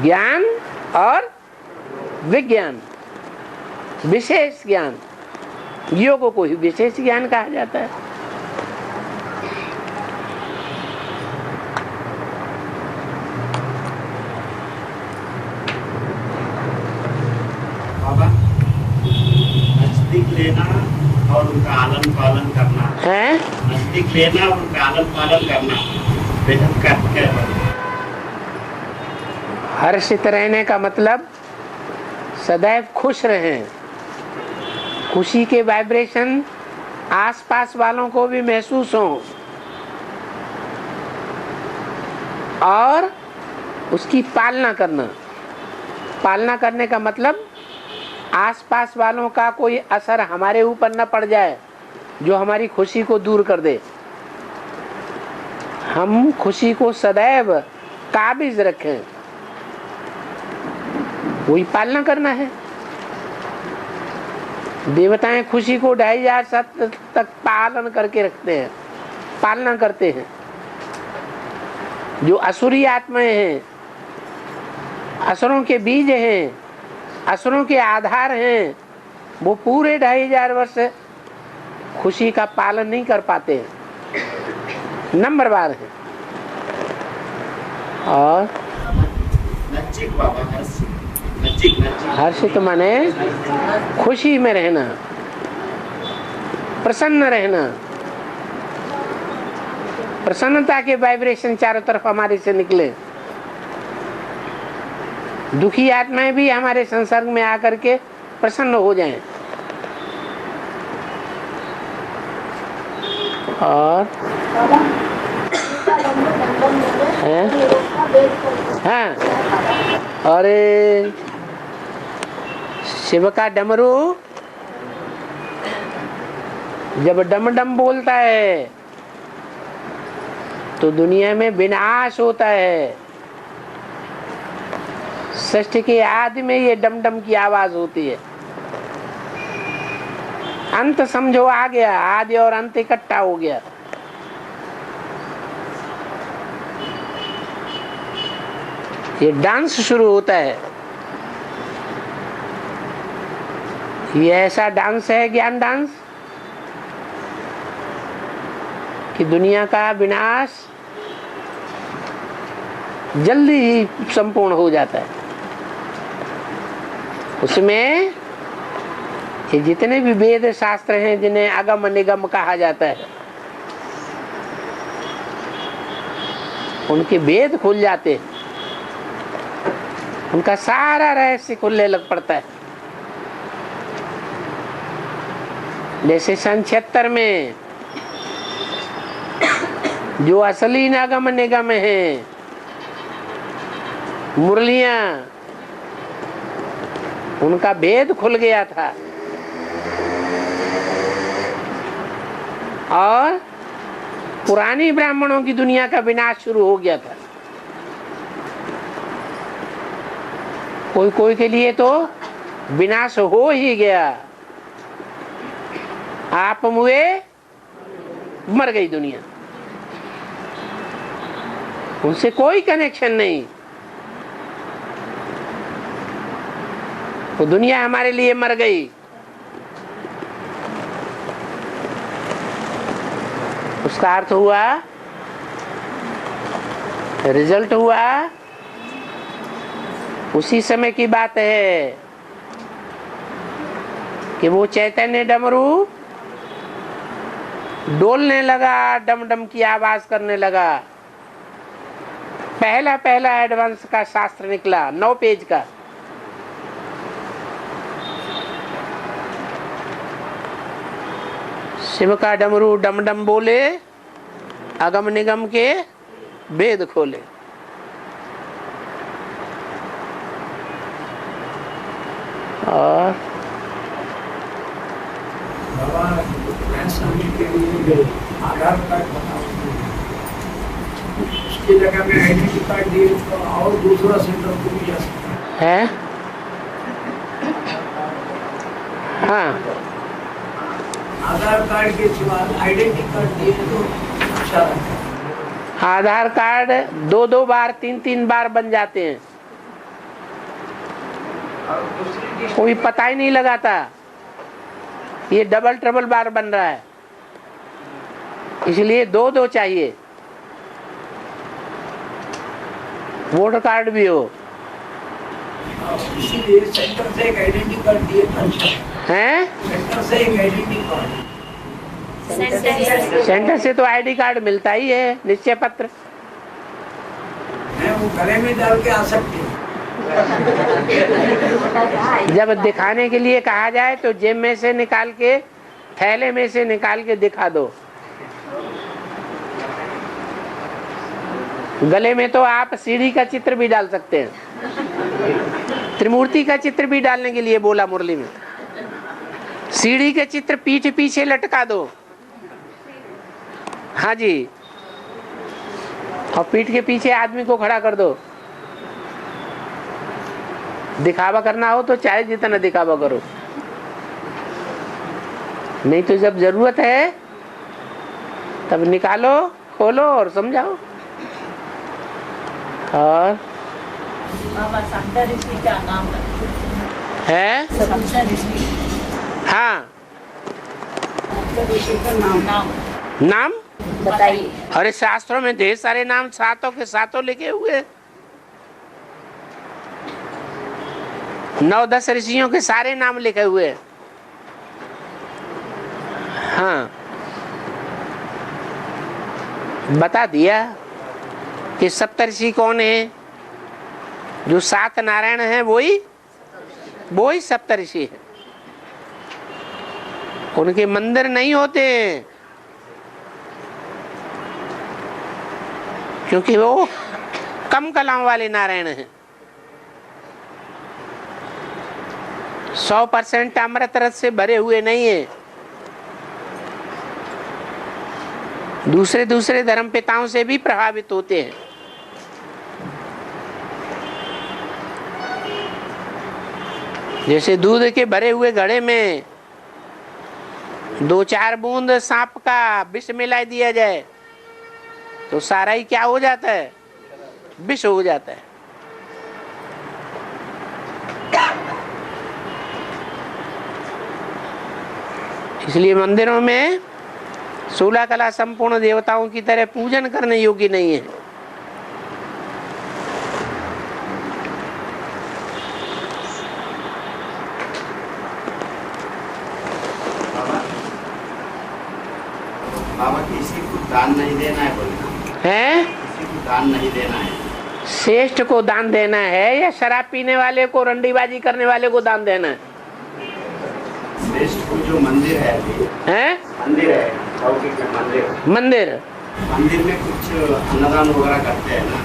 ज्ञान और विज्ञान, विशेष ज्ञान। योग को ही विशेष ज्ञान कहा जाता है। बाबा, नजदीक लेना और उनका आलन पालन करना है, नजदीक लेना और उनका आलन पालन करना बेहद क्या है? हर्षित रहने का मतलब सदैव खुश रहें। खुशी के वाइब्रेशन आसपास वालों को भी महसूस हो और उसकी पालना करना। पालना करने का मतलब आसपास वालों का कोई असर हमारे ऊपर न पड़ जाए जो हमारी खुशी को दूर कर दे। हम खुशी को सदैव काबिज रखें, वही पालना करना है। देवताएं खुशी को 2500 साल तक पालन करके रखते हैं, पालना करते हैं। जो असुरी आत्माएं हैं, असुरों के बीज हैं, असुरों के आधार हैं, वो पूरे 2500 वर्ष खुशी का पालन नहीं कर पाते हैं, नंबरवार है। और हर्षित माने खुशी में रहना, प्रसन्न रहना। प्रसन्नता के वाइब्रेशन चारों तरफ हमारे से निकले। दुखी आत्माएं भी हमारे संसर्ग में आकर के प्रसन्न हो जाएं। और हाँ, अरे शिव का डमरू जब डम डम बोलता है तो दुनिया में विनाश होता है। सृष्टि के आदि में ये डम डम की आवाज होती है। अंत समझो आ गया, आदि और अंत इकट्ठा हो गया। ये डांस शुरू होता है। ये ऐसा डांस है, ज्ञान डांस, कि दुनिया का विनाश जल्दी ही संपूर्ण हो जाता है। उसमें ये जितने भी वेद शास्त्र हैं जिन्हें अगम निगम कहा जाता है, उनके वेद खुल जाते हैं, उनका सारा रहस्य खुलने लग पड़ता है। जैसे सन 76 में जो असली अगम निगम है, मुरलियां, उनका भेद खुल गया था और पुरानी ब्राह्मणों की दुनिया का विनाश शुरू हो गया था। कोई कोई के लिए तो विनाश हो ही गया। आप मुए, मर गई दुनिया, उनसे कोई कनेक्शन नहीं। वो दुनिया हमारे लिए मर गई। उसका अर्थ हुआ, रिजल्ट हुआ, उसी समय की बात है कि वो चैतन्य डमरू डोलने लगा, डम डम की आवाज करने लगा। पहला पहला एडवांस का शास्त्र निकला, 9 पेज का। शिव का डमरू डम डम बोले, अगम निगम के वेद खोले। और आधार कार्ड बनाओ, उसकी जगह में आइडेंटिटी कार्ड दिए तो और दूसरा सेंटर को भी जा सकता है। हाँ, आधार कार्ड के सिवा आइडेंटिटी कार्ड दिए तो अच्छा रहता है। आधार कार्ड 2-2 बार 3-3 बार बन जाते हैं। कोई पता ही नहीं लगाता। ये डबल ट्रबल बार बन रहा है, इसलिए दो दो चाहिए। वोटर कार्ड भी हो इसीलिए सेंटर से एक आइडेंटिटी कार्ड दिए हैं। सेंटर से एक आइडेंटिटी कार्ड, सेंटर से तो आईडी कार्ड मिलता ही है, निश्चय पत्र है, वो गले में डाल के आ सकते हैं। जब दिखाने के लिए कहा जाए तो जेब में से निकाल के, थैले में से निकाल के दिखा दो। गले में तो आप सीढ़ी का चित्र भी डाल सकते हैं, त्रिमूर्ति का चित्र भी डालने के लिए बोला मुरली में। सीढ़ी के चित्र पीठ पीछे लटका दो, हाँ जी, और पीठ के पीछे आदमी को खड़ा कर दो। दिखावा करना हो तो चाहे जितना दिखावा करो, नहीं तो जब जरूरत है तब निकालो, खोलो और समझाओ। और बाबा सप्ता ऋषि का नाम है, सप्ता ऋषि, हाँ नाम बताइए। अरे शास्त्रों में ढेर सारे नाम सातों के सातों लिखे हुए, 9-10 ऋषियों के सारे नाम लिखे हुए। हाँ बता दिया कि सप्तऋषि कौन है, जो 7 नारायण हैं वही सप्तऋषि है। उनके मंदिर नहीं होते क्योंकि वो कम कलाओं वाले नारायण हैं। 100% अमृत रस से भरे हुए नहीं है। दूसरे धर्म पिताओं से भी प्रभावित होते हैं। जैसे दूध के भरे हुए घड़े में 2-4 बूंद सांप का विष मिला दिया जाए तो सारा ही क्या हो जाता है, विष हो जाता है। इसलिए मंदिरों में 16 कला संपूर्ण देवताओं की तरह पूजन करने योग्य नहीं है। बाबा किसी को दान नहीं देना है, बोलना है किसी को दान नहीं देना है। श्रेष्ठ को दान देना है या शराब पीने वाले को, रंडीबाजी करने वाले को दान देना है? श्रेष्ठ को जो मंदिर है अभी हैं? मंदिर है, लौकिक मंदिर में कुछ अन्नदान वगैरह करते हैं ना,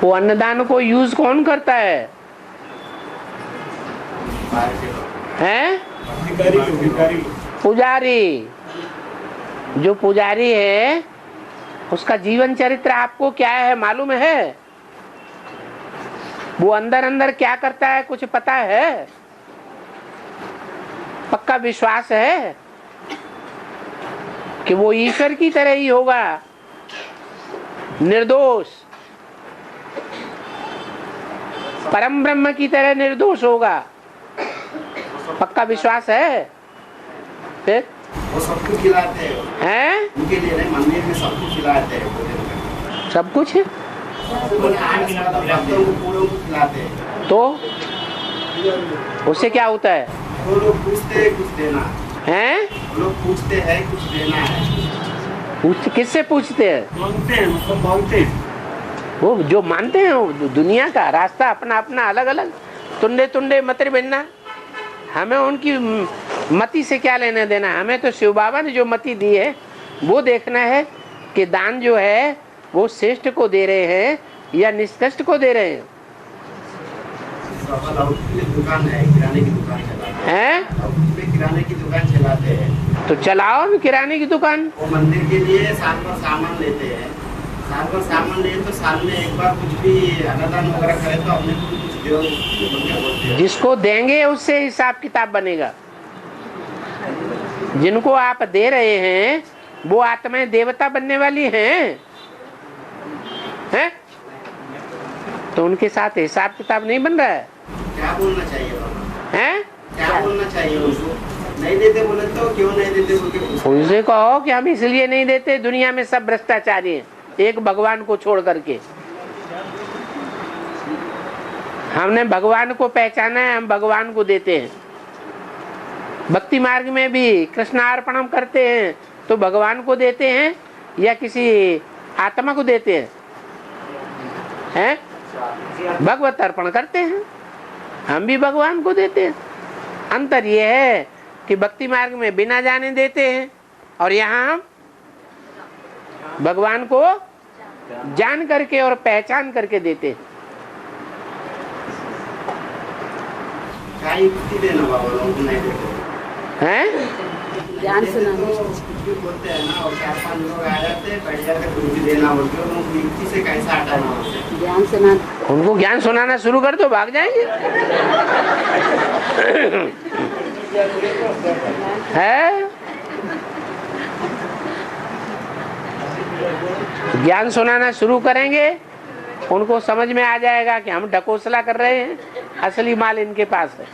वो अन्नदान को यूज कौन करता है? हैं? पुजारी। जो पुजारी है उसका जीवन चरित्र आपको क्या है मालूम है? वो अंदर अंदर क्या करता है कुछ पता है? पक्का विश्वास है कि वो ईश्वर की तरह ही होगा, निर्दोष, परम ब्रह्म की तरह निर्दोष होगा? पक्का विश्वास है? फिर वो सबको खिलाते हैं, उनके लिए नहीं, मंदिर में सबको खिलाते हैं, सब कुछ खिलाते हैं। तो उससे क्या होता है? वो लोग पूछते हैं कुछ देना हैं, वो लोग पूछते हैं कुछ देना है। किससे पूछते हैं? मांगते हैं, मतलब मांगते हैं। वो जो मानते हैं वो दुनिया का रास्ता अपना अपना अलग अलग, तुंडे तुंडे मत बिनना। हमें उनकी मति से क्या लेना देना? हमें तो शिव बाबा ने जो मति दी है वो देखना है कि दान जो है वो श्रेष्ठ को दे रहे हैं या निष्कृष्ट को दे रहे हैं। दुकान है, किराने की दुकान चलाते हैं, किराने की दुकान चलाते हैं, तो चलाओ किराने की दुकान। वो मंदिर के लिए साल भर सामान लेते हैं, साल भर सामान ले तो साल में एक बार कुछ भी अन्नदान वगैरह करे तो अपने को कुछ दो। जिसको देंगे उससे हिसाब किताब बनेगा। जिनको आप दे रहे हैं वो आत्माएं देवता बनने वाली हैं, हैं? तो उनके साथ हिसाब किताब नहीं बन रहा है। क्या बोलना चाहिए बाबा? हैं? क्या बोलना चाहिए उनको? नहीं देते बोले तो क्यों नहीं देते बोल के पूछो। उनसे कहो कि हम इसलिए नहीं देते, दुनिया में सब भ्रष्टाचारी हैं, एक भगवान को छोड़ करके। हमने भगवान को पहचाना है, हम भगवान को देते हैं। भक्ति मार्ग में भी कृष्णार्पणम करते हैं तो भगवान को देते हैं या किसी आत्मा को देते हैं? हैं? भगवत अर्पण करते हैं, हम भी भगवान को देते हैं। अंतर ये है कि भक्ति मार्ग में बिना जाने देते हैं और यहाँ हम भगवान को जान करके और पहचान करके देते हैं। क्या युक्ति देना बाबा लोग नहीं देते हैं? ज्ञान सुनाना। कुछ भी बोलते हैं ना और 4-5 लोग आ जाते हैं, बैठ जाते हैं, कुछ भी देना बोलते हैं, उनको युक्ति से कैसा हटाना होता है? ज्ञान सुनाना। उनको ज्ञान सुनाना शुरू कर दो, भाग जाएंगे। है? ज्ञान सुनाना शुरू करेंगे, उनको समझ में आ जाएगा कि हम ढकोसला कर रहे हैं, असली माल इनके पास है।